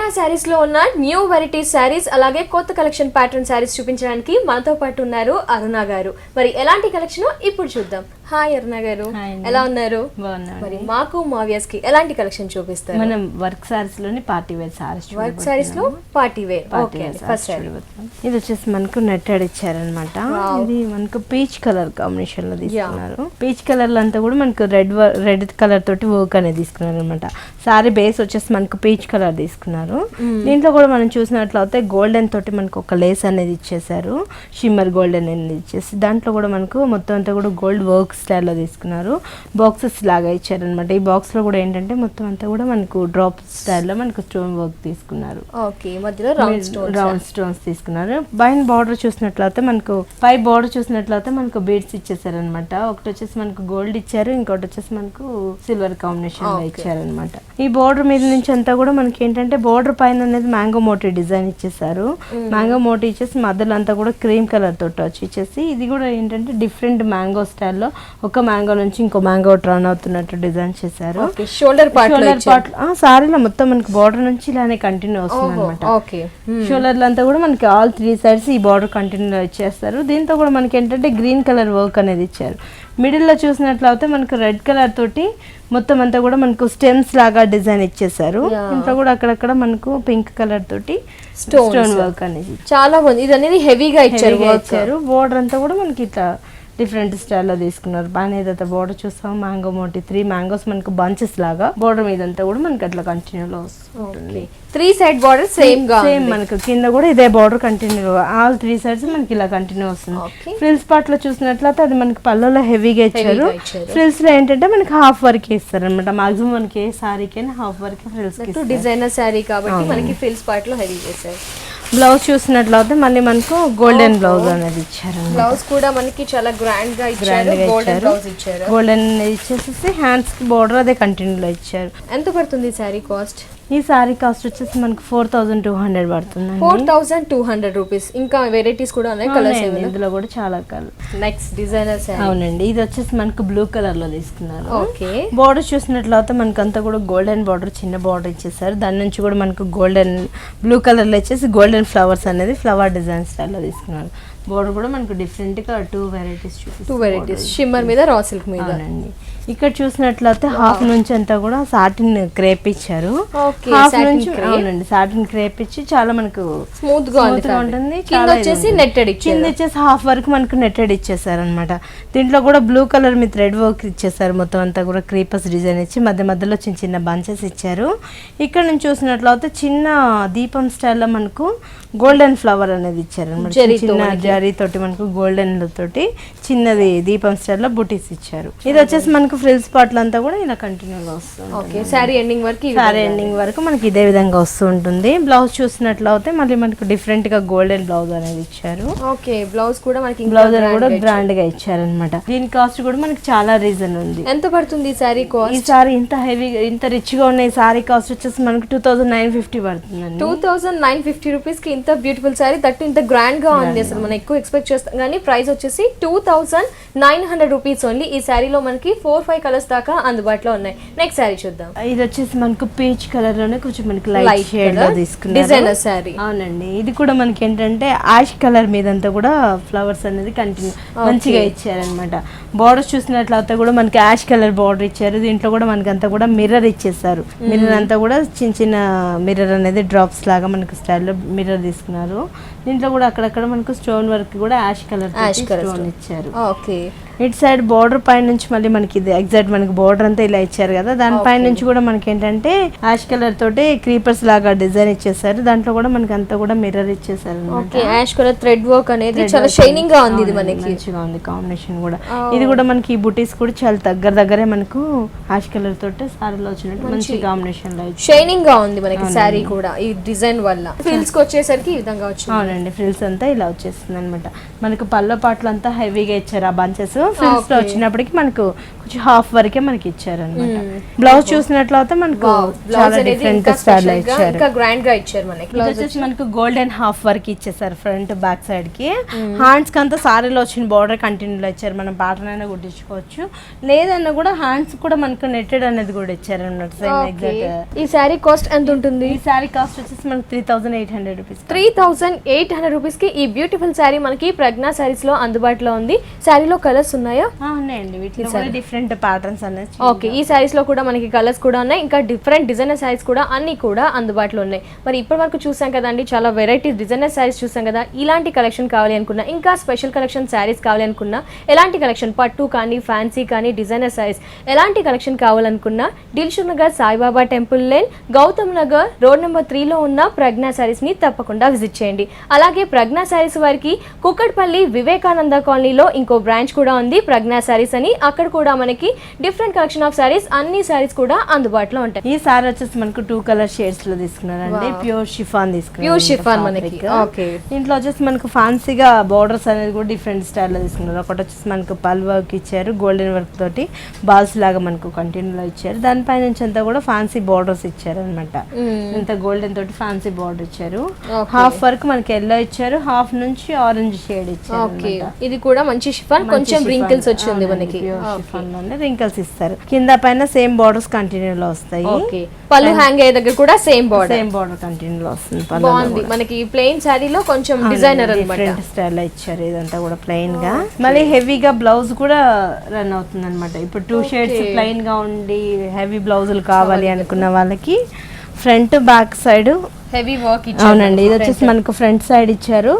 కళ్యాణ శారీస్ లో ఉన్న న్యూ వెరైటీ శారీస్ అలాగే కొత్త కలెక్షన్ ప్యాటర్న్ శారీస్ చూపించడానికి మనతో పాటు ఉన్నారు అరుణ గారు. మరి ఎలాంటి కలెక్షన్ ఇప్పుడు చూద్దాం. హాయ్ అరుణ గారు, ఎలా ఉన్నారు? మరి మాకు మా వ్యాస్ కి ఎలాంటి కలెక్షన్ చూపిస్తారు? మనం వర్క్ సారీస్ లోని party wear saris, work saris లో party wear. Okay, first sari ఇది వచ్చేసి మనకు నెట్టెడ్ ఇచ్చారనమాట. ఇది మనకు పీచ్ కలర్ కాంబినేషన్ లో తీసుకున్నారు. పీచ్ కలర్ లో అంతా కూడా మనకు రెడ్ కలర్ తోటి వర్క్ అనేది తీసుకున్నారు అనమాట. సారీ బేస్ వచ్చేసి మనకు పీచ్ కలర్ తీసుకున్నారు. దీంట్లో కూడా మనం చూసినట్లయితే గోల్డెన్ తోటి మనకు ఒక లేస్ అనేది ఇచ్చేసారు, షిమ్మర్ గోల్డెన్ అనేది ఇచ్చేసి దాంట్లో కూడా మనకు మొత్తం అంతా కూడా గోల్డ్ వర్క్ స్టైల్లో తీసుకున్నారు. బాక్సెస్ లాగా ఇచ్చారనమాట. ఈ బాక్స్ లో కూడా ఏంటంటే మొత్తం అంతా కూడా మనకు డ్రాప్ స్టైల్లో మనకు స్టోన్ వర్క్ తీసుకున్నారు. ఓకే, మధ్యలో రౌండ్ స్టోన్స్ తీసుకున్నారు. పైన బార్డర్ చూసినట్లయితే మనకు పై బార్డర్ చూసినట్లయితే మనకు బీడ్స్ ఇచ్చేసారనమాట. ఒకటి వచ్చేసి మనకు గోల్డ్ ఇచ్చారు, ఇంకోటి వచ్చేసి మనకు సిల్వర్ కాంబినేషన్ లో ఇచ్చారనమాట. ఈ బార్డర్ మీద నుంచి అంతా కూడా మనకి ఏంటంటే బార్డర్ పైన అనేది మ్యాంగో మోటీ డిజైన్ ఇచ్చేసారు. మ్యాంగో మోటీ ఇచ్చేసి మధ్యలో అంతా కూడా క్రీమ్ కలర్ తోటి వచ్చి ఇచ్చేసి ఇది కూడా ఏంటంటే డిఫరెంట్ మ్యాంగో స్టైల్లో ఒక మ్యాంగో నుంచి ఇంకో మ్యాంగో టర్న్ అవుతున్నట్టు డిజైన్ చేశారు. షోల్డర్ పార్ట్ సారీలో మొత్తం మనకి బార్డర్ నుంచి ఇలానే కంటిన్యూ వస్తుంది అనమాట. షోల్డర్ అంతా కూడా మనకి ఆల్ 3 సైడ్స్ ఈ బార్డర్ కంటిన్యూ ఇచ్చేస్తారు. దీంతో కూడా మనకి ఏంటంటే గ్రీన్ కలర్ వర్క్ అనేది ఇచ్చారు. మిడిల్ లో చూసినట్లయితే మనకు రెడ్ కలర్ తోటి మొత్తం అంతా కూడా మనకు స్టెమ్స్ లాగా డిజైన్ ఇచ్చేసారు. ఇంట్లో కూడా అక్కడక్కడ మనకు పింక్ కలర్ తోటి స్టోన్ వర్క్ అనేది చాలా బాగుంది. ఇది అనేది హెవీగా ఇచ్చారు. బోర్డర్ అంతా కూడా మనకి ఇట్లా డిఫరెంట్ స్టైల్లో తీసుకున్నారు. పైన ఏదైతే బోర్డర్ చూస్తాం మ్యాంగో మోటి 3 మ్యాంగోస్ మనకు బంచెస్ లాగా బోర్డర్ మీద అంతా కూడా మనకి అట్లా కంటిన్యూలో వస్తుంది. 3 సైడ్ బోర్డర్ సేమ్ మనకు కింద కూడా ఇదే బోర్డర్ కంటిన్యూ ఆల్ 3 సైడ్స్ మనకి ఇలా కంటిన్యూ వస్తుంది. ఫ్రిల్స్ పార్ట్ లో చూసినట్లయితే అది మనకి పళ్ళలో హెవీగా ఇచ్చారు. ఫ్రిల్స్ లో ఏంటంటే మనకి హాఫ్ వర్క్ ఇస్తారు అనమాట. మాక్సిమం మనకి ఏ సారీకైనా half work frills designer sari కాబట్టి మనకి ఫ్రిల్స్ పార్ట్ లో హెవీ చేశారు. బ్లౌజ్ చూసినట్లయితే మళ్ళీ మనకు గోల్డెన్ బ్లౌజ్ అనేది ఇచ్చారు. బ్లౌజ్ కూడా మనకి చాలా గ్రాండ్ గా ఇచ్చారు. గోల్డెన్ ఇచ్చేసి హ్యాండ్స్ కి బోర్డర్ అదే కంటిన్యూలో ఇచ్చారు. ఎంత పడుతుంది సారీ కాస్ట్? ఈ సారీ కాస్ట్ వచ్చేసి మనకు 4200 పడుతుంది. 4200 రూపీస్. ఇంకా వెరైటీస్ కూడా ఉన్నాయి, కలర్స్ ఇందులో కూడా చాలా కలర్. Next designer sorry. అవునండి, ఇది వచ్చేసి మనకు బ్లూ కలర్ లో తీసుకున్నారు. ఓకే, బోర్డర్ చూసినట్లయితే మనకు అంతా కూడా గోల్డెన్ బోర్డర్, చిన్న బోర్డర్ ఇచ్చేసారు. దాని నుంచి కూడా మనకు గోల్డెన్ బ్లూ కలర్ లో వచ్చేసి గోల్డెన్ ఫ్లవర్స్ అనేది ఫ్లవర్ డిజైన్ స్టైల్లో తీసుకున్నారు. బోర్డర్ కూడా మనకు డిఫరెంట్ గా 2 వెరైటీస్ షిమ్మర్ మీద రా సిల్క్ మీద. ఇక్కడ చూసినట్లయితే హాఫ్ నుంచి అంతా కూడా సాటిన్ క్రేప్ ఇచ్చారు. హాఫ్ నుంచి అవునండి సాటిన్ క్రేప్ ఇచ్చి చాలా మనకు స్మూత్ గా ఉంటుంది. కింద వచ్చేసి నెట్టెడ్ కింద వచ్చేసి హాఫ్ వరకు మనకు నెట్టెడ్ ఇచ్చేసారు అనమాట. దీంట్లో కూడా బ్లూ కలర్ మీద రెడ్ వర్క్ ఇచ్చేసారు. మొత్తం అంతా కూడా క్రీపర్స్ డిజైన్ ఇచ్చి మధ్యలో చిన్న చిన్న బంచెస్ ఇచ్చారు. ఇక్కడ నుంచి చూసినట్లయితే చిన్న దీపం స్టైల్లో మనకు గోల్డెన్ ఫ్లవర్ అనేది ఇచ్చారు అనమాట. చిన్న జరీ తోటి మనకు గోల్డెన్ తోటి చిన్నది దీపం స్టైల్లో బుటీస్ ఇచ్చారు. ఇది వచ్చేసి మనకు ఫ్రిల్స్ పార్ట్లు అంతా కూడా ఇలా కంటిన్యూగా వస్తుంది. సారీ ఎండింగ్ వరకు మనకి ఇదే విధంగా వస్తూ ఉంటుంది. బ్లౌజ్ చూసినట్లయితే మళ్ళీ మనకు డిఫరెంట్ గా గోల్డెన్ బ్లౌజ్ అనేది ఇచ్చారు. ఓకే, బ్లౌజ్ కూడా మనకి బ్రాండ్ గా ఇచ్చారనమాట. దీని కాస్ట్ కూడా మనకి చాలా రీజన్ ఉంది. ఎంత పడుతుంది ఈ సారీ కాస్ట్? ఈ సారీ ఇంత హెవీగా ఇంత రిచ్ గా ఉన్న ఈ సారీ కాస్ట్ వచ్చేసి మనకి 2950 పడుతుంది. 2950 రూపీస్ కి ఇంత బ్యూటిఫుల్ సారీ, దట్ ఇంత గ్రాండ్ గా ఉంది. అసలు మనం ఎక్కువ ఎక్స్పెక్ట్ చేస్తాం కానీ ప్రైస్ వచ్చేసి 2900 రూపీస్ ఓన్లీ. ఈ సారీలో మనకి 4-5 కలర్స్ దాకా అందుబాటులో ఉన్నాయి. నెక్స్ట్ సారీ చూద్దాం. ఇది వచ్చేసి మనకు పీచ్ కలర్ లోనే కొంచెం మనకి లైట్ షేడ్ లో తీసుకున్నారు. Designer sorry. అవునండి, ఇది కూడా మనకి ఏంటంటే యాష్ కలర్ మీద అంతా కూడా ఫ్లవర్స్ అనేది కంటిన్యూ మంచిగా ఇచ్చారనమాట. బార్డర్ చూసినట్లయితే కూడా మనకి యాష్ కలర్ బార్డర్ ఇచ్చారు. దీంట్లో కూడా మనకి అంతా కూడా మిర్రర్ ఇచ్చేసారు. మిర్రర్ అంతా కూడా చిన్న చిన్న మిర్రర్ అనేది డ్రాప్స్ లాగా మనకి స్టైల్లో మిర్రర్ తీసుకున్నారు. దీంట్లో కూడా అక్కడక్కడ మనకు స్టోన్ వర్క్ కూడా యాష్ కలర్ స్టోన్ ఇచ్చారు. ఓకే, ఇటు సైడ్ బార్డర్ పైన నుంచి మళ్ళీ మనకి ఇది ఎగ్జాక్ట్ మనకి బార్డర్ అంతా ఇలా ఇచ్చారు కదా, దానిపైన నుంచి కూడా మనకి ఏంటంటే యాష్ కలర్ తోటి క్రీపర్స్ లాగా డిజైన్ ఇచ్చేసారు. దాంట్లో కూడా మనకి అంతా కూడా మిర్రర్ ఇచ్చేసారు. యాష్ కలర్ థ్రెడ్ వర్క్ అనేది చాలా షైనింగ్ గా ఉంది. ఇది మనకి మంచిగా ఉంది కాంబినేషన్ కూడా. ఇది కూడా మనకి ఈ బుటీస్ కూడా చాలా దగ్గరే మనకు యాష్ కలర్ తోటి సారీలో వచ్చినట్టు మంచి కాంబినేషన్ లో షైనింగ్ గా ఉంది మనకి సారీ కూడా ఈ డిజైన్ వల్ల. ఫ్రిల్స్ కి వచ్చేసరికి ఈ విధంగా వచ్చింది. అవునండి, ఫ్రిల్స్ అంతా ఇలా వచ్చేస్తుంది అనమాట. మనకు పళ్ళ పాటలు అంతా హెవీగా ఇచ్చారు. ఆ బంచెస్ ఫ్రిల్స్ లో వచ్చినప్పటికి మనకు కొంచెం హాఫ్ వరకే మనకి ఇచ్చారు అనమాట. బ్లౌజ్ చూసినట్లయితే మనకు చాలా డిఫరెంట్ స్టైల్ ఇచ్చారు, ఇంకా గ్రాండ్ గా ఇచ్చారు మనకి. ఇది వచ్చేసి మనకు గోల్డెన్ హాఫ్ వర్క్ ఇచ్చేసారు ఫ్రంట్ బ్యాక్ సైడ్ కి. హ్యాండ్స్ కి అంతా సారీలో వచ్చిన బార్డర్ కంటిన్యూలో ఇచ్చారు, మనం ప్యాటర్న్ అయినా కుట్టించుకోవచ్చు, లేదన్నా కూడా హ్యాండ్స్ కూడా మనకు నెట్టెడ్ అనేది కూడా ఇచ్చారు అన్నమాట. Same exact. ఈ శారీ కాస్ట్ ఎంత ఉంటుంది? ఈ శారీ కాస్ట్ వచ్చేసి మనకి 3800 రూపీస్. 3800 రూపీస్ కి ఈ బ్యూటిఫుల్ శారీ మనకి ప్రజ్ఞా శారీస్ లో అందుబాటులో ఉంది. శారీలో కలర్స్ ఉన్నాయా? ఉన్నాయండి, వీటిలో కూడా డిఫరెంట్ ప్యాటర్న్స్ అనేది. ఓకే, ఈ శారీస్ లో కూడా మనకి కలర్స్ కూడా ఉన్నాయి, ఇంకా డిఫరెంట్ డిజైనర్ శారీస్ కూడా అన్ని కూడా అందుబాటులో ఉన్నాయి. మరి ఇప్పటి వరకు చూసాం కదండి, చాలా వెరైటీస్ డిజైనర్ శారీస్ చూసాం కదా. ఇలాంటి కలెక్షన్ కావాలి అనుకున్నా, ఇంకా స్పెషల్ కలెక్షన్ శారీస్ కావాలి అనుకున్నా, ఎలాంటి కలెక్షన్ పట్టు కానీ ఫ్యాన్సీ కానీ డిజైనర్ శారీస్ ఎలాంటి కలెక్షన్ కావాలనుకున్నా Dilsukh Nagar Saibaba temple lane, Gautam Nagar road number 3లో ఉన్న ప్రజ్ఞా శారీస్ ని తప్పకుండా విజిట్ చేయండి. అలాగే ప్రజ్ఞా శారీస్ వారికి కుక్కట్పల్లి వివేకానంద కాలనీలో ఇంకో బ్రాంచ్ కూడా ఉంది ప్రజ్ఞా శారీస్ అని. అక్కడ కూడా మనకి డిఫరెంట్ కలెక్షన్ ఆఫ్ శారీస్, అన్ని శారీస్ కూడా అందుబాటులో ఉంటాయి. ఈ సారీ వచ్చేసి మనకు 2 కలర్ షేడ్స్ లో తీసుకున్నారండి, ప్యూర్ షిఫాన్ తీసుకున్నారు. ప్యూర్ షిఫాన్ మనకి. ఓకే, దీంట్లో వచ్చేసి మనకు ఫ్యాన్సీగా బోర్డర్స్ అనేది కూడా డిఫరెంట్ స్టైల్ లో తీసుకున్నారు. ఒకటి వచ్చేసి మనకు పల్ వర్క్ ఇచ్చారు, గోల్డెన్ వర్క్ తోటి బాల్స్ లాగా మనకు కంటిన్యూలో ఇచ్చారు. దానిపై నుంచి అంతా కూడా ఫ్యాన్సీ బోర్డర్స్ ఇచ్చారు అనమాట. ఇంత గోల్డెన్ తోటి ఫ్యాన్సీ బోర్డర్ ఇచ్చారు. హాఫ్ వర్క్ మనకి ఎల్లో ఇచ్చారు, హాఫ్ నుంచి ఆరెంజ్ షేడ్ ఇచ్చారు. ఇది కూడా మంచి షిఫాన్, కొంచెం రింకిల్స్ వచ్చింది మనకి. రింకిల్స్ ఇస్తారు. కింద పైన సేమ్ బోర్డర్స్ కంటిన్యూ లో వస్తాయి. పళ్ళు హ్యాంగ్ అయ్యే దగ్గర కూడా సేమ్ బోర్డర్ కంటిన్యూ లో వస్తుంది. బాగుంది మనకి ప్లెయిన్ శారీలో కొంచెం డిజైనర్ డిఫరెంట్ స్టైల్ ఇచ్చారు. ఇదంతా కూడా ప్లెయిన్ గా, మళ్ళీ హెవీగా బ్లౌజ్ కూడా రన్ అవుతుంది అనమాట. ఇప్పుడు 2 షేడ్స్ ప్లెయిన్ గా ఉండి హెవీ బ్లౌజులు కావాలి అనుకున్న వాళ్ళకి front back side heavy work ఇచ్చారు. అవునండి, ఇది వచ్చేసి మనకు ఫ్రంట్ సైడ్ ఇచ్చారు,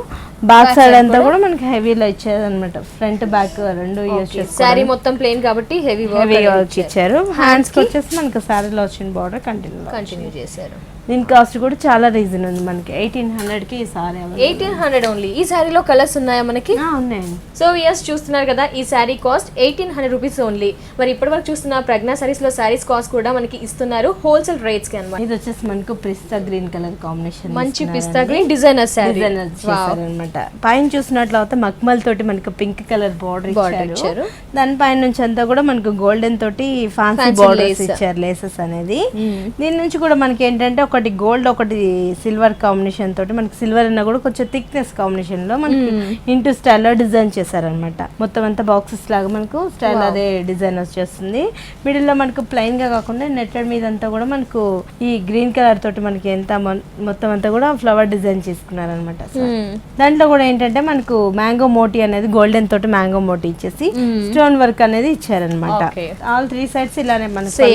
బ్యాక్ సైడ్ అంతా కూడా మనకి హెవీలో ఇచ్చారు అనమాట. ఫ్రంట్ బ్యాక్ రెండు యూస్ చేస్తారు. సారీ మొత్తం ప్లెయిన్ కాబట్టి హెవీ వర్క్ ఇచ్చారు. హ్యాండ్స్ కి వచ్చేసి మనకి సారీలో వచ్చిన బార్డర్ కంటిన్యూ చేశారు. దీని కాస్ట్ కూడా చాలా రీజన్ ఉంది మనకి. 1800 కి ఈ సారీ. 1800 ఓన్లీ. ఈ సారీలో కలర్స్ ఉన్నాయా మనకి? ఉన్నాయండి. సో ఎస్, చూస్తున్నారు కదా, ఈ సారీ కాస్ట్ 1800 రూపీస్ ఓన్లీ. మరి ఇప్పటి వరకు చూస్తున్న ప్రజ్ఞా సారీస్ లో సారీస్ కాస్ట్ కూడా మనకి ఇస్తున్నారు హోల్సేల్ రేట్స్ కి అన్నమాట. ఇది వచ్చేసి మనకు పిస్తా గ్రీన్ కలర్ కాంబినేషన్, మంచి పిస్తా గ్రీన్ డిజైనర్ సారీ అనమాట. పైన చూసినట్లయితే మక్మల్ తోటి మనకి పింక్ కలర్ బార్డర్ ఇచ్చారు. దాని పైన నుంచి అంతా కూడా మనకు గోల్డెన్ తోటి ఫ్యాన్సీ బార్డర్స్ ఇచ్చారు, లేసెస్ అనేది. దీని నుంచి కూడా మనకి ఏంటంటే ఒకటి గోల్డ్ ఒకటి సిల్వర్ కాంబినేషన్ తోటి, మనకి సిల్వర్ అన్నా కూడా కొంచెం థిక్నెస్ కాంబినేషన్ లో మనకి ఇంటూ స్టైల్లో డిజైన్ చేశారనమాట. మొత్తం అంతా బాక్సెస్ లాగా మనకు స్టైల్ అదే డిజైన్ వచ్చేస్తుంది. మిడిల్ లో మనకు ప్లెయిన్ గా కాకుండా నెట్టెడ్ మీద అంతా కూడా మనకు ఈ గ్రీన్ కలర్ తోటి మనకి ఎంత మొత్తం అంతా కూడా ఫ్లవర్ డిజైన్ చేసుకున్నారనమాట. దాంట్లో కూడా ఏంటంటే మనకు మ్యాంగో మోటీ అనేది గోల్డెన్ తోటి మ్యాంగో మోటీ ఇచ్చేసి స్టోన్ వర్క్ అనేది ఇచ్చారనమాట. ఆల్ 3 సైడ్స్ ఇలానే మనకి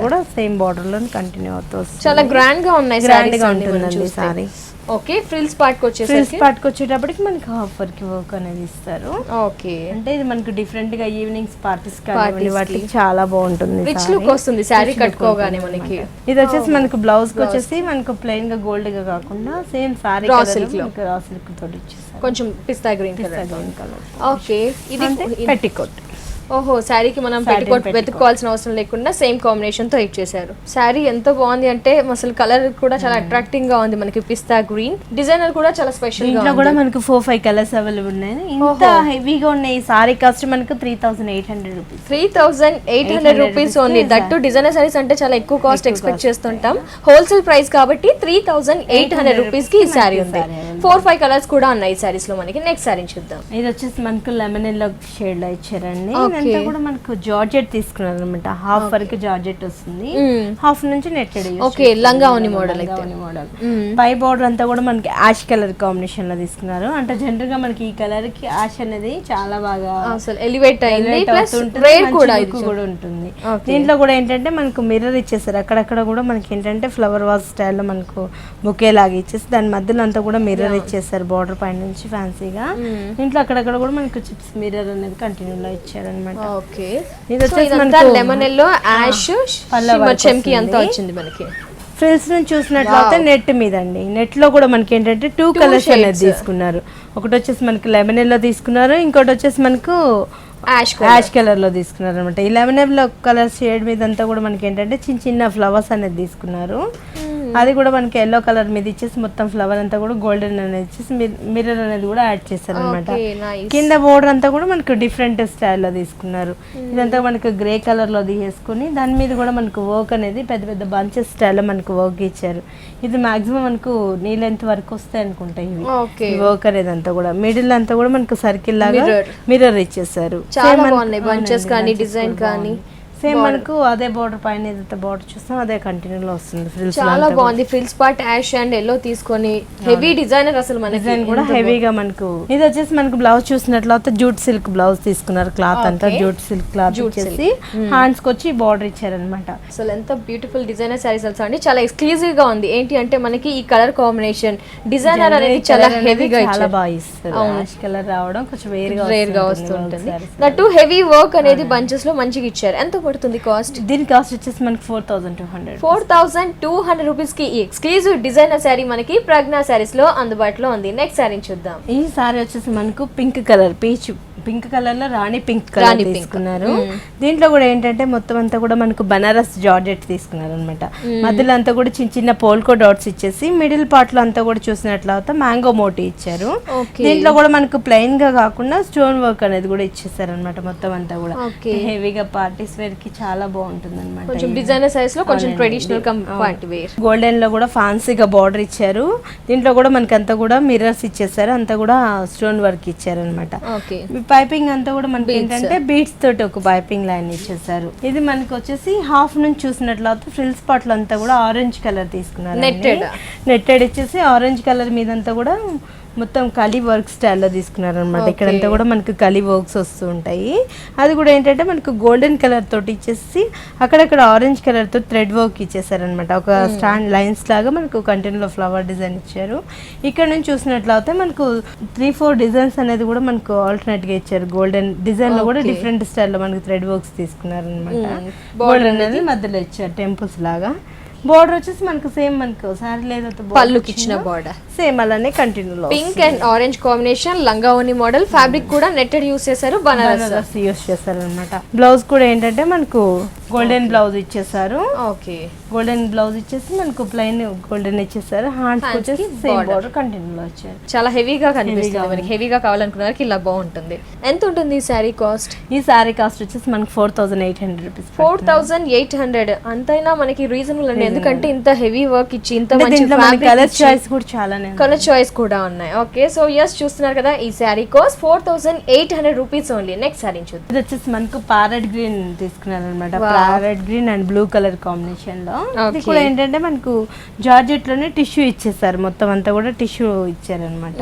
కూడా సేమ్ బార్డర్ లో కంటిన్యూ అవుతుంది. చాలా గ్రాండ్ గా ఉన్నాయి, గ్రాండ్ గా ఉంటుందండి సారీ. ఓకే, ఫ్రిల్స్ పార్ట్కి వచ్చేటప్పటికి మనకి హాఫ్ వర్క్ అనేది ఇస్తారు. ఓకే, అంటే ఇది మనకు డిఫరెంట్ గా ఈవినింగ్స్ పార్టీస్ కానీ వాటికి చాలా బాగుంటుంది. రిచ్ లుక్ వస్తుంది సారీ కట్టుకోగానే మనకి. ఇది వచ్చేసి మనకు బ్లౌజ్ కి వచ్చేసి మనకు ప్లెయిన్ గా గోల్డ్ గా కాకుండా సేమ్ సారీ రా సిల్క్ తోటి ఇచ్చేసారు, కొంచెం పిస్తా గ్రీన్ కలర్. ఓకే, ఇది పెట్టికోట్. ఓహో, శారీకి మనం పెట్టికోట్ వెతుక్కోవాల్సిన అవసరం లేకుండా సేమ్ కాంబినేషన్ తో ఇచ్చేసారు. శారీ ఎంత బాగుంది అంటే అసలు కలర్ కూడా చాలా అట్రాక్టింగ్ గా ఉంది మనకి. పిస్తా గ్రీన్ డిజైనర్ కూడా చాలా స్పెషల్ గా కూడా మనకు 4-5 కలర్స్ అవైలబుల్ ఉన్నాయి. ఇంత హెవీగా ఉన్నాయి. ఈ సారీ కాస్ట్ మనకు 3800 rupees. 3800 rupees only. That designer saris అంటే చాలా ఎక్కువ కాస్ట్ ఎక్స్పెక్ట్ చేస్తుంటాం. హోల్సేల్ ప్రైస్ కాబట్టి 3800 రూపీస్ కి ఈ సారీ ఉంది. 4-5 కలర్స్ కూడా ఉన్నాయి ఈ సారీస్ లో మనకి. నెక్స్ట్ సారీ చూద్దాం. ఇది వచ్చేసి మనకు లెమన్ ఎల్లో షేడ్ లో ఇచ్చారండి. ఇదంతా కూడా మనకు జార్జెట్ తీసుకున్నారు అనమాట. హాఫ్ వరకు జార్జెట్ వస్తుంది, హాఫ్ నుంచి నెట్టెడ్. Okay, langa voni model. పై బోర్డర్ అంతా కూడా మనకి యాష్ కలర్ కాంబినేషన్ లో తీసుకున్నారు. అంటే జనరల్ గా మనకి ఈ కలర్ కి యాష్ అనేది చాలా బాగా అసలు ఎలివేట్ అయింది, ప్లస్ రేట్ కూడా ఉంటుంది. దీంట్లో కూడా ఏంటంటే మనకు మిర్రర్ ఇచ్చేసారు. అక్కడక్కడ కూడా మనకి ఏంటంటే ఫ్లవర్ వాజ్ స్టైల్లో మనకు బొకే లాగా ఇచ్చేసి దాని మధ్యలో అంతా కూడా మిర్రర్ ఇచ్చేసారు బోర్డర్ పైన నుంచి ఫ్యాన్సీగా. దీంట్లో అక్కడక్కడ కూడా మనకు చిప్స్ మిర్రర్ అనేది కంటిన్యూ లో ఇచ్చారు అనమాట. ఓకే, ఇది వచ్చేసి లెమన్ ఎల్లో యాష్ చెమ్కి అంతా వచ్చింది మనకి. ఫ్రిల్స్ నుంచి చూసినట్లయితే నెట్ మీద అండి. నెట్ లో కూడా మనకి ఏంటంటే 2 కలర్స్ అనేది తీసుకున్నారు. ఒకటి వచ్చేసి మనకి లెమన్ ఎల్లో తీసుకున్నారు, ఇంకోటి వచ్చేసి మనకు యాష్ కలర్ లో తీసుకున్నారు అనమాట. ఈ లెమన్ ఎల్లో కలర్ షేడ్ మీద అంతా కూడా మనకి ఏంటంటే చిన్న చిన్న ఫ్లవర్స్ అనేది తీసుకున్నారు. అది కూడా మనకి ఎల్లో కలర్ మీద ఇచ్చేసి మొత్తం ఫ్లవర్ అంతా కూడా గోల్డెన్ అనేది ఇచ్చేసి మిర్రర్ అనేది కూడా యాడ్ చేశారు అనమాట. కింద బోర్డర్ అంతా కూడా మనకు డిఫరెంట్ స్టైల్లో తీసుకున్నారు. ఇదంతా మనకు గ్రే కలర్ లో తీసేసుకుని దాని మీద కూడా మనకు వర్క్ అనేది పెద్ద పెద్ద బంచెస్ స్టైల్లో మనకు వర్క్ ఇచ్చారు. ఇది మాక్సిమం మనకు నీ లెంత్ వరకు వస్తాయి అనుకుంటా ఇవి వర్క్ అనేది అంతా కూడా. మిడిల్ అంతా కూడా మనకు సర్కిల్ లాగా మిర్రర్ ఇచ్చేసారు. చాలా బాగున్నాయి బంచెస్ కానీ డిజైన్ కానీ. సేమ్ మనకు అదే బోర్డర్ పైన ఏదైతే బోర్డర్ చూస్తాం అదే కంటిన్యూ లో వస్తుంది. ఫ్రిల్స్ చాలా బాగుంది. Frills part ash and yellow తీసుకొని హెవీ డిజైనర్ అసలు మన డిజైన్ కూడా హెవీగా మనకు. ఇది వచ్చేసి మనకు బ్లౌజ్ చూసినట్లయితే జూట్ సిల్క్ బ్లౌజ్ తీసుకున్నారు. క్లాత్ అంతా జూట్ సిల్క్ క్లాత్ వచ్చేసి హ్యాండ్స్ కి వచ్చి బార్డర్ ఇచ్చారనమాట. అసలు ఎంత బ్యూటిఫుల్ డిజైనర్ సారీస్ అసలు అండి. చాలా ఎక్స్క్లూజివ్ గా ఉంది. ఏంటి అంటే మనకి ఈ కలర్ కాంబినేషన్ డిజైనర్ అనేది చాలా హెవీగా చాలా బాగా ఇస్తారు. కలర్ రావడం కొంచెం రేర్ గా వస్తుంటుంది. దట్టు హెవీ వర్క్ అనేది బంచెస్ లో మంచిగా ఇచ్చారు. ఎంత పడుతుంది కాస్ట్? దీని కాస్ట్ వచ్చేసి మనకి 4,200 రూపీస్ కి ఈ ఎక్స్క్లూజివ్ డిజైనర్ శారీ మనకి ప్రజ్ఞా శారీస్ లో అందుబాటులో ఉంది. నెక్స్ట్ శారీ చూద్దాం. ఈ శారీ వచ్చేసి మనకు పింక్ కలర్ పింక్ కలర్ లో రాణి పింక్ కలర్ తీసుకున్నారు. దీంట్లో కూడా ఏంటంటే మొత్తం అంతా కూడా మనకు బనారస్ జార్జెట్ తీసుకున్నారు అనమాట. మధ్యలో అంతా కూడా చిన్న చిన్న పోల్కో డాట్స్ ఇచ్చేసి మిడిల్ పార్ట్ లో అంతా కూడా చూసినట్లయితే మ్యాంగో మోటీ ఇచ్చారు. దీంట్లో కూడా మనకు ప్లెయిన్ గా కాకుండా స్టోన్ వర్క్ అనేది కూడా ఇచ్చేసారు అనమాట. మొత్తం అంతా కూడా హెవీగా పార్టీస్ వేర్ కి చాలా బాగుంటుంది అనమాట. కొంచెం డిజైనర్ సైజ్ లో కొంచెం ట్రెడిషనల్ పార్టీ వేర్. గోల్డెన్ లో కూడా ఫ్యాన్సీగా బార్డర్ ఇచ్చారు. దీంట్లో కూడా మనకి అంతా కూడా మిర్రర్స్ ఇచ్చేసారు. అంతా కూడా స్టోన్ వర్క్ ఇచ్చారు అనమాట. పైపింగ్ అంతా కూడా మనకి ఏంటంటే బీడ్స్ తోటి ఒక పైపింగ్ లైన్ ఇచ్చేసారు. ఇది మనకి వచ్చేసి హాఫ్ నుంచి చూసినట్లయితే ఫ్రిల్స్ పార్ట్ అంతా కూడా ఆరెంజ్ కలర్ తీసుకున్నారు. నెట్టెడ్ ఇచ్చేసి ఆరెంజ్ కలర్ మీదంతా కూడా మొత్తం కలీ వర్క్ స్టైల్లో తీసుకున్నారు అనమాట. ఇక్కడంతా కూడా మనకు కలీ వర్క్స్ వస్తూ ఉంటాయి. అది కూడా ఏంటంటే మనకు గోల్డెన్ కలర్ తోటి ఇచ్చేసి అక్కడక్కడ ఆరెంజ్ కలర్ తో థ్రెడ్ వర్క్ ఇచ్చేసారనమాట. ఒక స్టాండ్ లైన్స్ లాగా మనకు కంటిన్యూలో ఫ్లవర్ డిజైన్ ఇచ్చారు. ఇక్కడ నుంచి చూసినట్లయితే మనకు 3-4 డిజైన్స్ అనేది కూడా మనకు ఆల్టర్నేట్ గా ఇచ్చారు. గోల్డెన్ డిజైన్ లో కూడా డిఫరెంట్ స్టైల్లో మనకు థ్రెడ్ వర్క్స్ తీసుకున్నారు అనమాట. బోర్డర్ అనేది మధ్యలో ఇచ్చారు టెంపుల్స్ లాగా. బోర్డర్ వచ్చేసి మనకు సేమ్ మనకు సారీ లేదంటే పళ్ళుకి ఇచ్చిన బోర్డర్ సేమ్ అలానే కంటిన్యూ లో pink and orange combination langa voni model. Fabric కూడా నెట్టెడ్ యూస్ చేశారు. బనారస్ యూస్ చేశారు అనమాట. బ్లౌజ్ కూడా ఏంటంటే మనకు గోల్డెన్ బ్లౌజ్ ఇచ్చేసారు. ఓకే గోల్డెన్ బ్లౌజ్ ఇచ్చేసి మనకు ప్లెయిన్ గోల్డెన్ ఇచ్చేసారు. హ్యాండ్స్ వచ్చేసి సేమ్ బోర్డర్ కంటిన్యూ లో వచ్చారు. చాలా హెవీగా కనిపిస్తుంది. మనకి హెవీగా కావాలనుకున్నారు ఇలా బాగుంటుంది. ఎంత ఉంటుంది ఈ శారీ కాస్ట్? ఈ శారీ కాస్ట్ వచ్చేసి మనకి 4,800 రూపీస్. 4,800 అంతైనా మనకి రీజనబుల్ అండి. ఎందుకంటే ఇంత హెవీ వర్క్ ఇచ్చి ఇంత మంచి కలర్ చాయిస్ కూడా చాలానే కలర్ చాయిస్ కూడా ఉన్నాయి. ఓకే సో ఎస్ చూస్తున్నారు కదా ఈ sari cost 4,800 rupees only. Next sari చూద్దాం. ఇది వచ్చేసి మనకు ప్యారెట్ గ్రీన్ తీసుకున్నారు అనమాట. Parrot green and blue colour combination లో. ఇది కూడా ఏంటంటే మనకు జార్జెట్ లోనే టిష్యూ ఇచ్చేసారు. మొత్తం అంతా కూడా టిష్యూ ఇచ్చారనమాట.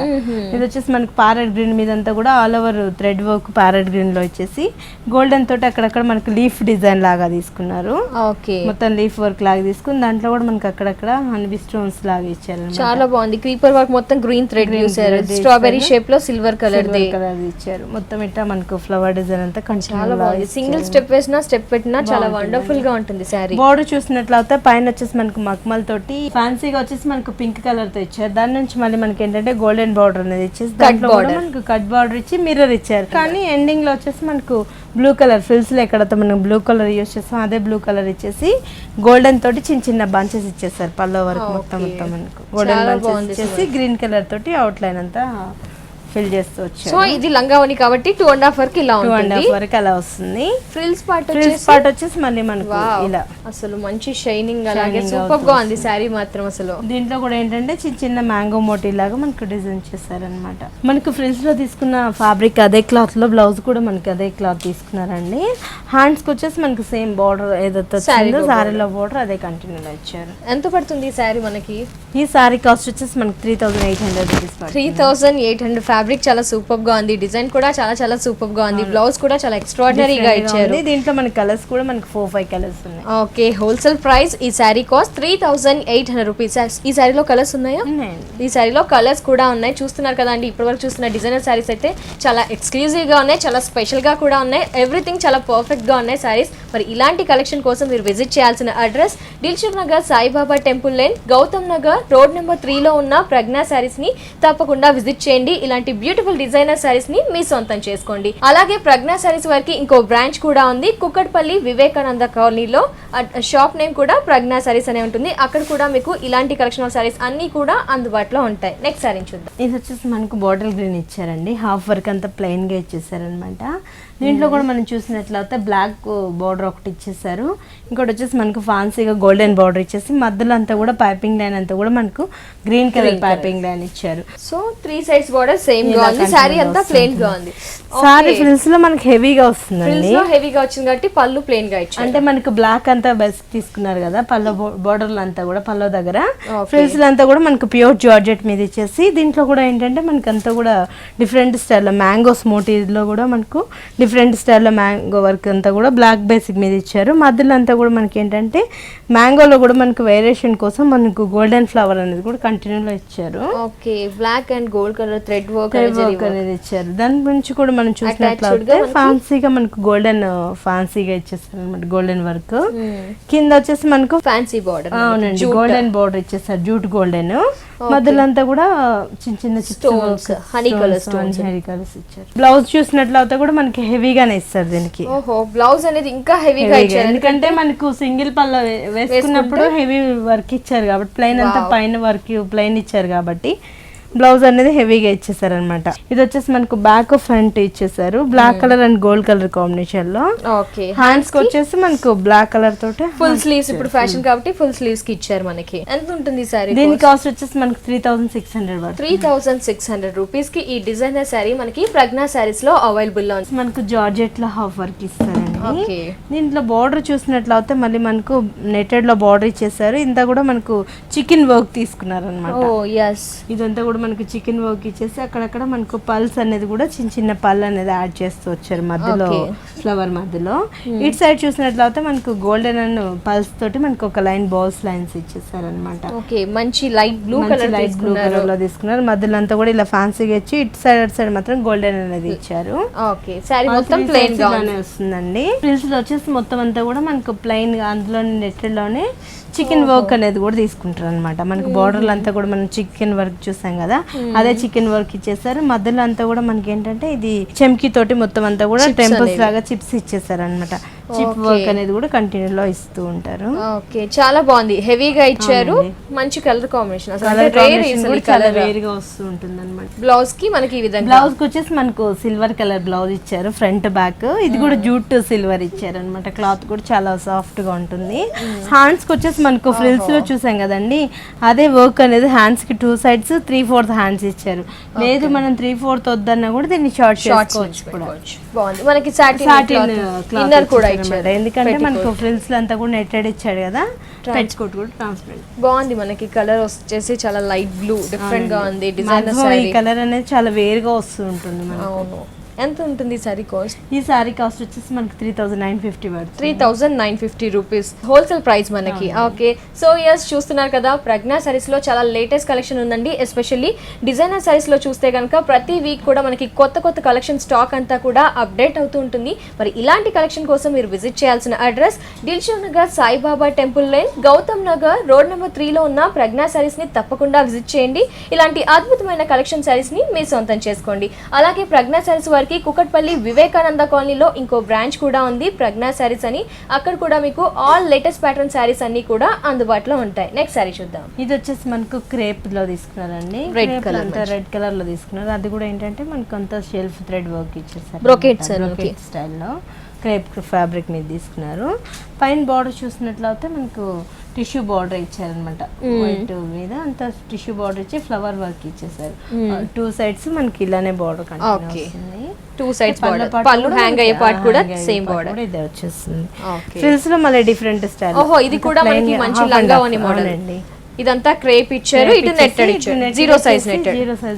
ఇది వచ్చేసి మనకు ప్యారెట్ గ్రీన్ మీద అంతా కూడా all over thread work parrot green లో ఇచ్చేసి గోల్డెన్ తోటి అక్కడక్కడ మనకు లీఫ్ డిజైన్ లాగా తీసుకున్నారు. మొత్తం లీఫ్ వర్క్ లాగా తీసుకుని దాంట్లో కూడా మనకి అక్కడక్కడ హనీ స్టోన్స్ లాగా ఇచ్చారు. చాలా బాగుంది. క్రీపర్ వర్క్ మొత్తం గ్రీన్ థ్రెడ్ యూసారు. స్ట్రాబెరీ షేప్ లో సిల్వర్ కలర్ ఇచ్చారు. మొత్తం ఇట్లా మనకు ఫ్లవర్ డిజైన్ అంతా చాలా బాగుంది. సింగిల్ స్టెప్ వేసినా స్టెప్ పెట్టినా చాలా వండర్ఫుల్ గా ఉంటుంది సారీ. బోర్డర్ చూసినట్లయితే పైన వచ్చేసి మనకు మక్మల్ తోటి ఫ్యాన్సీగా వచ్చేసి మనకు పింక్ కలర్ తో ఇచ్చారు. దాని నుంచి మళ్ళీ మనకి ఏంటంటే గోల్డెన్ బార్డర్ అనేది ఇచ్చేసి దాంట్లో మనకు కట్ బార్డర్ ఇచ్చి మిర్రర్ ఇచ్చారు. కానీ ఎండింగ్ లో వచ్చేసి మనకు బ్లూ కలర్ ఫ్రిల్స్ లో ఎక్కడైతే మనం బ్లూ కలర్ యూస్ చేస్తాం అదే బ్లూ కలర్ ఇచ్చేసి గోల్డెన్ తోటి చిన్న చిన్న బంచెస్ ఇచ్చేసారు. పల్లో వరకు మొత్తం మనకు గోల్డెన్ బంచెస్ ఇచ్చేసి గ్రీన్ కలర్ తోటి అవుట్ లైన్ అంతా ఫిల్ చేస్తూ వచ్చారు. సో ఇది లంగావోని కాబట్టి 2.5 వరకు ఇలా ఉంటుంది. 2.5 వరకు అలా వస్తుంది. ఫ్రిల్స్ పార్ట్ వచ్చేసి మళ్ళీ మనకు ఇలా అసలు మంచి షైనింగ్ అలాగే సూపర్ గా ఉంది సారీ మాత్రం. అసలు దీంట్లో కూడా ఏంటంటే చిన్న చిన్న మ్యాంగో మోటీ లాగా మనకు డిజైన్ చేశారనమాట. మనకు ఫ్రిల్స్ లో తీసుకున్న ఫ్యాబ్రిక్ అదే క్లాత్ లో బ్లౌజ్ కూడా మనకి అదే క్లాత్ తీసుకున్నారండి. హ్యాండ్స్ కి వచ్చేసి మనకి సేమ్ బార్డర్ ఏదైతే సారీలో బార్డర్ అదే కంటిన్యూ ఇచ్చారు. ఎంత పడుతుంది ఈ సారీ మనకి? ఈ సారీ కాస్ట్ వచ్చేసి మనకి 3,800 రూపీస్. 3,800. ఫ్యాబ్రిక్ చాలా సూపర్ గా ఉంది. డిజైన్ కూడా చాలా చాలా సూపర్ గా ఉంది. బ్లౌజ్ కూడా చాలా ఎక్స్ట్రాడినరీగా ఇచ్చారు. దీంట్లో మన కలర్స్ కూడా మనకి 4-5 కలర్స్ ఉన్నాయి. ఓకే హోల్సేల్ ప్రైస్ ఈ సారీ కాస్ట్ 3,800 రూపీస్. ఈ సారీలో కలర్స్ ఉన్నాయా? ఈ సారీలో కలర్స్ కూడా ఉన్నాయి. చూస్తున్నారు కదా అండి ఇప్పటివరకు చూస్తున్న డిజైనర్ సారీస్ అయితే చాలా ఎక్స్క్లూజివ్ గా ఉన్నాయి. చాలా స్పెషల్ గా కూడా ఉన్నాయి. ఎవ్రీథింగ్ చాలా పర్ఫెక్ట్ గా ఉన్నాయి సారీస్. మరి ఇలాంటి కలెక్షన్ కోసం మీరు విజిట్ చేయాల్సిన address Dilsukh Nagar Saibaba temple line, Gautam Nagar road number 3 లో ఉన్న ప్రజ్ఞా సారీస్ ని తప్పకుండా విజిట్ చేయండి. ఇలాంటి ఇలాంటి బ్యూటిఫుల్ డిజైనర్ సారీస్ ని మీ సొంతం చేసుకోండి. అలాగే ప్రజ్ఞా సారీస్ వారికి ఇంకో బ్రాంచ్ కూడా ఉంది కుక్కట్పల్లి వివేకానంద కాలనీలో. షాప్ నేమ్ కూడా ప్రజ్ఞా సారీస్ అనే ఉంటుంది. అక్కడ కూడా మీకు ఇలాంటి కలెక్షన్ ఆఫ్ సారీస్ అన్ని కూడా అందుబాటులో ఉంటాయి. నెక్స్ట్ సారీ చూద్దాం. ఇది వచ్చేసి మనకు బార్డర్ గ్రీన్ ఇచ్చారండి, హాఫ్ వర్క్ అంతా ప్లెయిన్ గా ఇచ్చేసారనమాట. దీంట్లో కూడా మనం చూసినట్లయితే బ్లాక్ బార్డర్ ఒకటి ఇచ్చేసారు, ఇంకోటి వచ్చేసి మనకు ఫ్యాన్సీగా గోల్డెన్ బార్డర్ ఇచ్చేసి మధ్యలో అంతా కూడా పైపింగ్ లైన్ అంతా కూడా మనకు గ్రీన్ కలర్ పైపింగ్ లైన్ ఇచ్చారు. సో 3 సైడ్స్ బార్డర్ సేమ్ గా ఉంది, సారీ అంతా ప్లెయిన్ గా ఉంది. సారీ ఫ్రిల్స్ లో మనకి హెవీగా వస్తుందండి, హెవీగా వచ్చింది కాబట్టి పళ్ళు ప్లెయిన్ గా ఇచ్చారు. అంటే మనకు బ్లాక్ అంతా బెస్ట్ తీసుకున్నారు కదా, పళ్ళు బార్డర్లు అంతా కూడా పళ్ళు దగ్గర ఫ్రిల్స్ అంతా కూడా మనకు ప్యూర్ జార్జెట్ మీద ఇచ్చేసి దీంట్లో కూడా ఏంటంటే మనకి అంతా కూడా డిఫరెంట్ స్టైల్లో మ్యాంగోస్ మోటివ్ లో కూడా మనకు డిఫరెంట్ స్టైల్లో మ్యాంగో వర్క్ అంతా కూడా బ్లాక్ బేసిక్ మీద ఇచ్చారు. మధ్యలో అంతా కూడా మనకి ఏంటంటే మ్యాంగోలో కూడా మనకు వేరియేషన్ కోసం మనకు గోల్డెన్ ఫ్లవర్ అనేది కూడా కంటిన్యూలో ఇచ్చారు. Okay, black and gold colour thread work అనేది ఇచ్చారు. దాని గురించి కూడా మనం చూసినట్లయితే ఫ్యాన్సీగా మనకు గోల్డెన్ ఫ్యాన్సీగా ఇచ్చేస్తారు అనమాట, గోల్డెన్ వర్క్. కింద వచ్చేసి మనకు ఫ్యాన్సీ బార్డర్, అవునండి గోల్డెన్ బార్డర్ ఇచ్చేస్తారు, జూట్ గోల్డెన్. మధ్యలో అంతా కూడా చిన్న చిన్న stones, honey colour stones, honey colours ఇచ్చారు. బ్లౌజ్ చూసినట్లయితే కూడా మనకి హెవీగానే ఇస్తారు దీనికి. ఓహో, బ్లౌజ్ అనేది ఇంకా హెవీగా ఇచ్చారు, ఎందుకంటే మనకు సింగిల్ పళ్ళ వేసుకున్నప్పుడు హెవీ వర్క్ ఇచ్చారు కాబట్టి, ప్లెయిన్ అంతా పైన వర్క్ ప్లెయిన్ ఇచ్చారు కాబట్టి బ్లౌజ్ అనేది హెవీగా ఇచ్చేసారు అనమాట. ఇది వచ్చేసి మనకు బ్యాక్ ఫ్రంట్ ఇచ్చేసారు, black colour and gold colour combination లో. ఓకే, హ్యాండ్స్ కి వచ్చేసి మనకు బ్లాక్ కలర్ తోటి ఫుల్ స్లీవ్స్, ఇప్పుడు ఫ్యాషన్ కాబట్టి ఫుల్ స్లీవ్స్ కి ఇచ్చారు. మనకి ఎంత ఉంటుంది సారీ? దీని కాస్ట్ వచ్చేసి మనకి 3600. 3600 రూపీస్ కి ఈ డిజైనర్ సారీ మనకి ప్రజ్ఞా సారీస్ లో అవైలబుల్ లో ఉంది. మనకు జార్జెట్ లో హాఫ్ వర్క్ ఇస్తారండి. ఓకే, దీంట్లో బార్డర్ చూసినట్లయితే మళ్ళీ మనకు నెటెడ్ లో బార్డర్ ఇచ్చేసారు. ఇంత కూడా మనకు చికెన్ వర్క్ తీసుకున్నారు అనమాట. ఓ yes, ఇదంతా కూడా మనకు చికెన్ వర్క్ ఇచ్చేసి అక్కడక్కడ మనకు పల్స్ అనేది కూడా చిన్న చిన్న పళ్ళు అనేది యాడ్ చేస్తూ వచ్చారు మధ్యలో, ఫ్లవర్ మధ్యలో. ఇటు సైడ్ చూసినట్లయితే మనకు గోల్డెన్ అండ్ పల్స్ తోటి మనకు ఒక లైన్ బాల్స్ లైన్స్ ఇచ్చేసారు అనమాట. ఓకే, మంచి లైట్ బ్లూ కలర్ లో తీసుకున్నారు. మధ్యలో అంతా కూడా ఇలా ఫ్యాన్సీగా ఇచ్చి ఇటు సైడ్ అటు సైడ్ మాత్రం గోల్డెన్ అనేది ఇచ్చారు. ఓకే, సారీ మొత్తం ప్లెయిన్ గానే వస్తుందండి. ఫ్రిల్స్ లో వచ్చేసి మొత్తం అంతా కూడా మనకు ప్లెయిన్ గా అందులో నెట్టెడ్ లోనే చికెన్ వర్క్ అనేది కూడా తీసుకుంటారు అనమాట. మనకు బార్డర్లు అంతా కూడా మనం చికెన్ వర్క్ చూసాం కదా, అదే చికెన్ వర్క్ ఇచ్చేసారు. మధ్యలో అంతా కూడా మనకి ఏంటంటే ఇది చెంకి తోటి మొత్తం అంతా కూడా టెంపుల్స్ లాగా చిప్స్ ఇచ్చేసారు అనమాట. చిప్ వర్క్ అనేది కూడా కంటిన్యూ లో ఇస్తూ ఉంటారు. ఓకే, చాలా బాగుంది, హెవీగా ఇచ్చారు, మంచి కలర్ కాంబినేషన్, చాలా వేర్ గా వస్తూ ఉంటుంది అనమాట. బ్లౌజ్ కి మనకి ఈ విధంగా బ్లౌజ్ కి వచ్చేసి మనకు సిల్వర్ కలర్ బ్లౌజ్ ఇచ్చారు, ఫ్రంట్ బ్యాక్. ఇది కూడా జూట్ సిల్వర్ ఇచ్చారు అనమాట. క్లాత్ కూడా చాలా సాఫ్ట్ గా ఉంటుంది. హ్యాండ్స్ కి వచ్చేసి మనకు ఫ్రిల్స్ లో చూసాం కదండి, అదే వర్క్ అనేది హ్యాండ్స్ కి 2 sides 3/4 హ్యాండ్స్ ఇచ్చారు. లేదు మనం 3/4 వద్దన్నా కూడా దీన్ని షార్ట్ చేసుకోవచ్చు కూడా. బాగుంది, మనకి సాటిన్ ఇన్నర్ కూడా ఇచ్చారు, ఎందుకంటే మనకు ఫ్రిల్స్ లో అంతా కూడా నెట్టెడ్ ఇచ్చాడు కదా, పెట్టుకోట్ కూడా ట్రాన్స్పరెంట్. బాగుంది, మనకి కలర్ వచ్చేసి చాలా లైట్ బ్లూ డిఫరెంట్ గా ఉంది. డిజైనర్ సారీ ఈ కలర్ అనేది చాలా వేర్ గా వస్తూ ఉంటుంది మనకు. అవును, ఎంత ఉంటుంది సారీ కాస్ట్? ఈ సారీ కాస్ట్ వచ్చేసి మనకి 3950 పడుతుంది. 3950 రూపీస్ హోల్సేల్ ప్రైస్ మనకి. ఓకే, సో ఎస్ చూస్తున్నారు కదా, ప్రజ్ఞా సారీస్ లో చాలా లేటెస్ట్ కలెక్షన్ ఉందండి. ఎస్పెషల్లీ డిజైనర్ సారీస్ లో చూస్తే కనుక ప్రతి వీక్ కూడా మనకి కొత్త కొత్త కలెక్షన్ స్టాక్ అంతా కూడా అప్డేట్ అవుతూ ఉంటుంది. మరి ఇలాంటి కలెక్షన్ కోసం మీరు విజిట్ చేయాల్సిన address Dilsukh Nagar Saibaba temple line, Gautam Nagar road number 3 లో ఉన్న ప్రజ్ఞా సారీస్ ని తప్పకుండా విజిట్ చేయండి. ఇలాంటి అద్భుతమైన కలెక్షన్ సారీస్ ని మీ సొంతం చేసుకోండి. అలాగే ప్రజ్ఞా సారీస్ వారికి కుకట్పల్లి వివేకానంద కాలనీలో ఇంకో బ్రాంచ్ కూడా ఉంది, ప్రజ్ఞా సారీస్ అని. అక్కడ కూడా మీకు ఆల్ లేటెస్ట్ ప్యాటర్న్ సారీస్ అన్ని కూడా అందుబాటులో ఉంటాయి. నెక్స్ట్ సారీ చూద్దాం. ఇది వచ్చేసి మనకు క్రేప్ లో తీసుకున్నారండి, రెడ్ కలర్ లో తీసుకున్నారు. అది కూడా ఏంటంటే మనకు అంత షెల్ఫ్ థ్రెడ్ వర్క్ ఇచ్చేసారు, బ్రోకెట్ స్టైల్లో క్రేప్ ఫ్యాబ్రిక్ మీద తీసుకున్నారు. పైన బార్డర్ చూసినట్లయితే మనకు టిష్యూ బార్డర్ ఇచ్చారనమాట, వైట్ మీద అంత టిష్యూ బార్డర్ ఇచ్చి ఫ్లవర్ వర్క్ ఇచ్చేసారు. 2 sides మనకి ఇలానే బార్డర్ కంటిన్యూ అవుతుంది. 2 sides పళ్ళు హ్యాంగ్ అయ్యే పార్ట్ కూడా సేమ్ బార్డర్ ఇదే వచ్చేస్తుంది. ఫ్రిల్స్ లో మళ్ళీ డిఫరెంట్ స్టైల్. ఓహో, ఇది కూడా మనకి మంచి లంగావోని మోడల్ అండి. ఇదంతా క్రేప్ ఇచ్చారు, ఇటు నెట్టెడ్ ఇచ్చారు, 0 size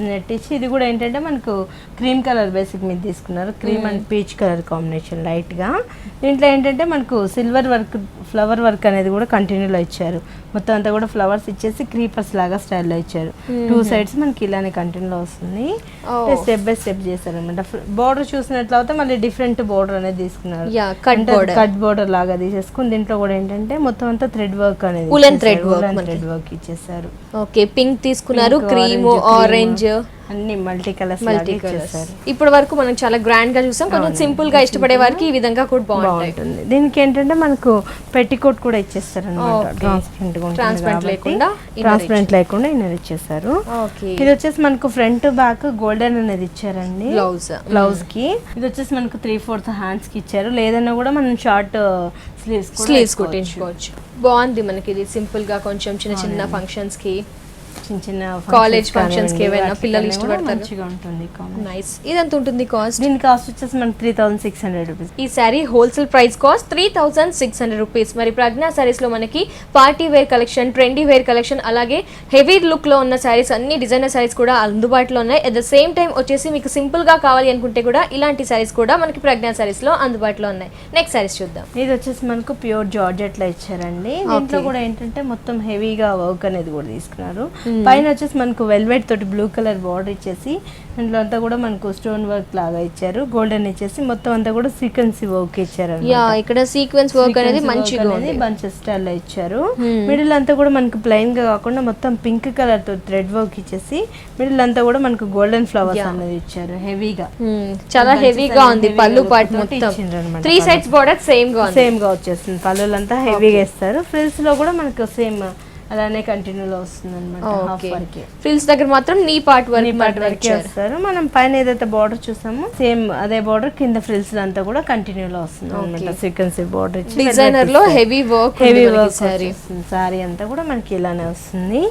నెట్ ఇచ్చి. ఇది కూడా ఏంటంటే మనకు క్రీమ్ కలర్ బేసిక్ మీద తీసుకున్నారు, cream and peach colour combination light గా. దీంట్లో ఏంటంటే మనకు సిల్వర్ వర్క్, ఫ్లవర్ వర్క్ అనేది కూడా కంటిన్యూలో ఇచ్చారు. మొత్తం అంతా కూడా ఫ్లవర్స్ ఇచ్చేసి క్రీపర్స్ లాగా స్టైల్లో ఇచ్చారు. 2 sides మనకి ఇలానే కంటిన్యూలో వస్తుంది. స్టెప్ బై స్టెప్ చేశారు అనమాట. బార్డర్ చూసినట్లయితే మళ్ళీ డిఫరెంట్ బార్డర్ అనేది తీసుకున్నారు, కట్ బార్డర్ లాగా తీసేసుకుని. దీంట్లో కూడా ఏంటంటే మొత్తం అంతా థ్రెడ్ వర్క్ అనేది థ్రెడ్ వర్క్ ఇచ్చేసారు. ఓకే, పింక్ తీసుకున్నారు, క్రీమ్, ఆరెంజ్, అన్ని మల్టీ కలర్స్ ఇచ్చేసారు. ఇప్పటి వరకు మనం చాలా గ్రాండ్ గా చూసాం, కొంచెం సింపుల్ గా ఇష్టపడే వారికి ఈ విధంగా కూడా బాగుంటుంది. దీనికి ఏంటంటే మనకు పెట్టికోట్ కూడా ఇచ్చేస్తారు అన్నమాట, ట్రాన్స్పరెంట్ లేకుండా ఇన్నర్ ఇచ్చేసారు. ఇది వచ్చేసి మనకు ఫ్రంట్ బ్యాక్ గోల్డెన్ అనేది ఇచ్చారండి బ్లౌజ్ కి. ఇది వచ్చేసి మనకు 3/4 హ్యాండ్స్ కి ఇచ్చారు, లేదన్నా కూడా మనం షార్ట్ స్లీవ్స్ కుట్టించుకోవచ్చు. బాగుంది మనకి ఇది సింపుల్ గా, కొంచెం చిన్న చిన్న ఫంక్షన్స్ కి, చిన్న కాలేజ్ ఫంక్షన్స్ కి ఏమైనా పిల్లలు ఇష్టపడతారు, మంచిగా ఉంటుంది. నైస్. ఇదంతా ఉంటుంది కాస్ట్? దీని కాస్ట్ వచ్చేసి మనకి 3600 రూపీస్. ఈ sari wholesale price cost 3600 rupees. మరి ప్రజ్ఞా శారీస్ లో మనకి party wear collection, trendy wear collection, అలాగే హెవీ లుక్ లో ఉన్న శారీస్, అన్ని డిజైనర్ శారీస్ కూడా అందుబాటులో ఉన్నాయి. అట్ ద సేమ్ టైం వచ్చేసి మీకు సింపుల్ గా కావాలి అనుకుంటే కూడా ఇలాంటి శారీస్ కూడా మనకి ప్రజ్ఞా శారీస్ లో అందుబాటులో ఉన్నాయి. నెక్స్ట్ శారీస్ చూద్దాం. ఇది వచ్చేసి మనకు ప్యూర్ జార్జెట్ లో ఇచ్చారండి. దీంట్లో కూడా ఏంటంటే మొత్తం హెవీగా వర్క్ అనేది కూడా తీసుకున్నారు. పైన వచ్చేసి మనకు వెల్వెట్ తోటి బ్లూ కలర్ బార్డర్ ఇచ్చేసి అందులో అంతా కూడా మనకు స్టోన్ వర్క్ లాగా ఇచ్చారు, గోల్డెన్ ఇచ్చేసి మొత్తం అంతా కూడా సీక్వెన్స్ వర్క్ ఇచ్చారు. ఇక్కడ సీక్వెన్స్ వర్క్ అనేది మంచిగా ఉంది, బంచెస్ స్టైల్ లో ఇచ్చారు. మిడిల్ అంతా కూడా మనకు ప్లెయిన్ గా కాకుండా మొత్తం పింక్ కలర్ తో థ్రెడ్ వర్క్ ఇచ్చేసి మిడిల్ అంతా కూడా మనకు గోల్డెన్ ఫ్లవర్స్ అనేది ఇచ్చారు. హెవీగా చాలా హెవీగా ఉంది. పళ్ళు పార్ట్ మొత్తం 3 సైడ్స్ బార్డర్ సేమ్ గా వచ్చేస్తుంది. పళ్ళులంతా హెవీగా ఇస్తారు. ఫ్రిల్స్ లో కూడా మనకు సేమ్ అలానే కంటిన్యూలో వస్తుంది అనమాట. ఫ్రిల్స్ దగ్గర మాత్రం నీ పార్ట్ వరకు వస్తారు. మనం పైన ఏదైతే బార్డర్ చూసామో సేమ్ అదే బార్డర్ కింద ఫ్రిల్స్ అంతా కూడా కంటిన్యూలో వస్తుంది అనమాట. సీక్వెన్సీ బార్డర్ డిజైనర్ లో హెవీ వర్క్ సారీ అంతా కూడా మనకి ఇలానే వస్తుంది.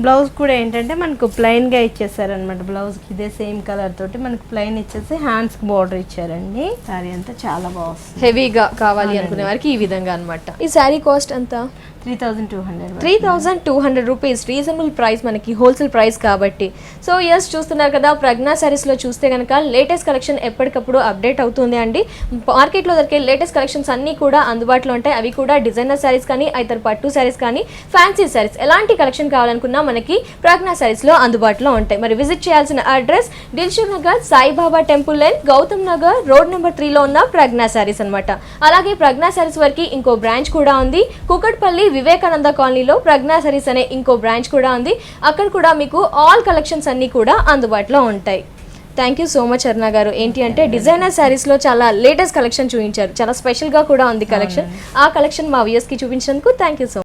బ్లౌజ్ కూడా ఏంటంటే మనకు ప్లెయిన్ గా ఇచ్చేసారు అనమాట. బ్లౌజ్ కి ఇదే సేమ్ కలర్ తోటి మనకు ప్లెయిన్ ఇచ్చేసి హ్యాండ్స్ కి బార్డర్ ఇచ్చారండి. సారీ అంతా చాలా బాగుంది, హెవీగా కావాలి అనుకునే వారికి ఈ విధంగా అనమాట. ఈ సారీ కాస్ట్ అంతా 3200 రూపీస్. రీజనబుల్ ప్రైస్ మనకి, హోల్సేల్ ప్రైస్ కాబట్టి. సో ఎస్, చూస్తున్నారు కదా, ప్రజ్ఞా శారీస్లో చూస్తే కనుక లేటెస్ట్ కలెక్షన్ ఎప్పటికప్పుడు అప్డేట్ అవుతుంది అండి. మార్కెట్లో దొరికే లేటెస్ట్ కలెక్షన్స్ అన్నీ కూడా అందుబాటులో ఉంటాయి. అవి కూడా డిజైనర్ శారీస్ కానీ, అయితే పట్టు శారీస్ కానీ, ఫ్యాన్సీ శారీస్, ఎలాంటి కలెక్షన్ కావాలనుకున్నా మనకి ప్రజ్ఞా శారీస్లో అందుబాటులో ఉంటాయి. మరి విజిట్ చేయాల్సిన address Dilsukh Nagar, Saibaba temple line, Gautam Nagar road number 3లో ఉన్న ప్రజ్ఞా శారీస్ అనమాట. అలాగే ప్రజ్ఞా శారీస్ వరకు ఇంకో బ్రాంచ్ కూడా ఉంది. కుకట్పల్లి వివేకానంద కాలనీలో ప్రజ్ఞా శారీస్ అనే ఇంకో బ్రాంచ్ కూడా ఉంది. అక్కడ కూడా మీకు ఆల్ కలెక్షన్స్ అన్నీ కూడా అందుబాటులో ఉంటాయి. థ్యాంక్ యూ సో మచ్ అరుణ గారు. ఏంటి అంటే డిజైనర్ శారీస్లో చాలా లేటెస్ట్ కలెక్షన్ చూపించారు, చాలా స్పెషల్గా కూడా ఉంది కలెక్షన్. ఆ కలెక్షన్ మా వ్యూయర్స్కి చూపించినందుకు థ్యాంక్ యూ సో మచ్.